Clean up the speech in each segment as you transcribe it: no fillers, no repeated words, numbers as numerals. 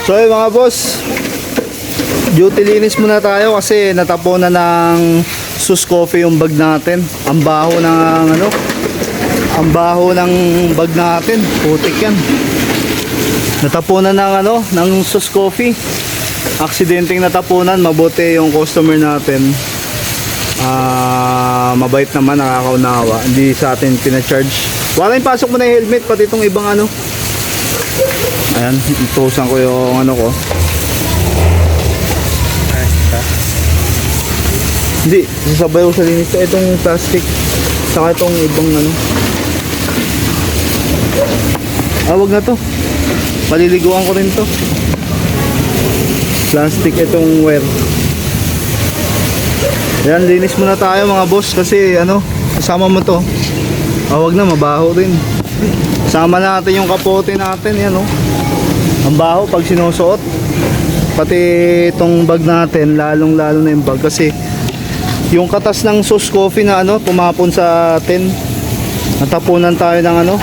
So yun mga boss, duty linis muna tayo kasi natapunan ng Sus Coffee yung bag natin. Ang baho ng ano, ang baho ng bag natin, putik yan. Natapunan ng ano, ng Sus Coffee. Aksidenteng natapunan, mabuti yung customer natin. Mabait naman, nakakaunawa, hindi sa atin pinacharge. Wala yung pasok mo na yung helmet, pati itong ibang ano. Ayan, itusan ko yung ano ko. Hindi, sasabay ko sa linis. Itong plastic, saka itong ibang ano. Wag na to. Paliliguan ko rin to. Plastic itong wear. Ayan, linis muna tayo mga boss kasi ano, kasama mo to. Wag na, mabaho rin. Sama natin yung kapote natin, yan oh. Ang baho pag sinusuot. Pati itong bag natin, lalong lalo na yung bag kasi yung katas ng Sus Coffee na ano, tumapon sa atin. Natapunan tayo ng ano,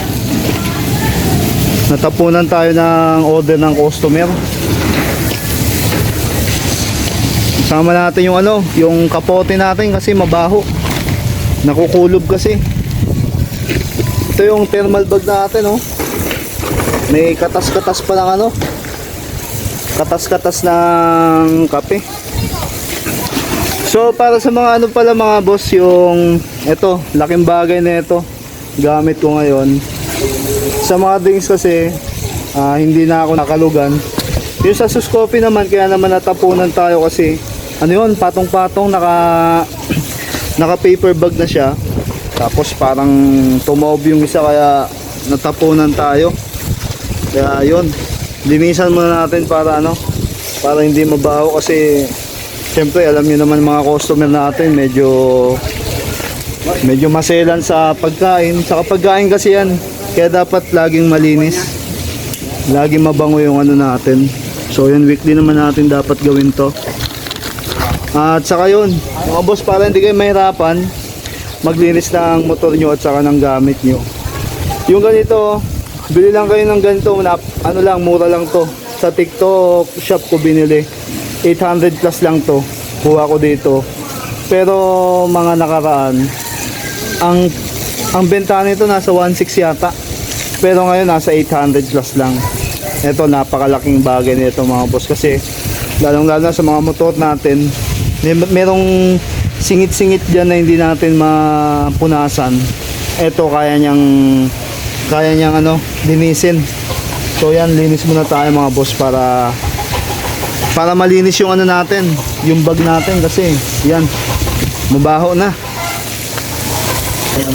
natapunan tayo ng order ng customer. Sama natin yung ano, yung kapote natin kasi mabaho. Nakukulob kasi. Ito yung thermal bag natin, oh. May katas-katas pa lang ano. Katas-katas ng kape. So para sa mga ano pala mga boss, yung ito, laking bagay na ito. Gamit ko ngayon. Sa mga drinks kasi hindi na ako nakalugan. Yung sa Sus Coffee naman, kaya naman natapunan tayo kasi ano yun, patong-patong, naka paper bag na siya. Tapos parang tumob yung isa kaya natapunan tayo. Kaya yun, linisan muna natin para ano, para hindi mabaho kasi siyempre alam niyo naman mga customer natin medyo maselan sa pagkain. Sa pagkain kasi yan, kaya dapat laging malinis, laging mabango yung ano natin. So yun, weekly naman natin dapat gawin to. At saka yun, mga boss, para hindi kayo mahirapan maglinis ng motor nyo at saka ng gamit nyo. Yung ganito, bili lang kayo ng ganito, ano lang, mura lang to. Sa TikTok shop ko binili, 800 plus lang to, kuha ko dito. Pero mga nakaraan, ang benta nito nasa 1.6 yata, pero ngayon nasa 800 plus lang. Ito, napakalaking bagay nito mga boss kasi lalong lalo sa mga motor natin, merong singit-singit dyan na hindi natin mapunasan. Ito kaya niyang ano, linisin. So yan, linis muna tayo mga boss para malinis yung ano natin, yung bag natin kasi yan, mabaho na. Ayan,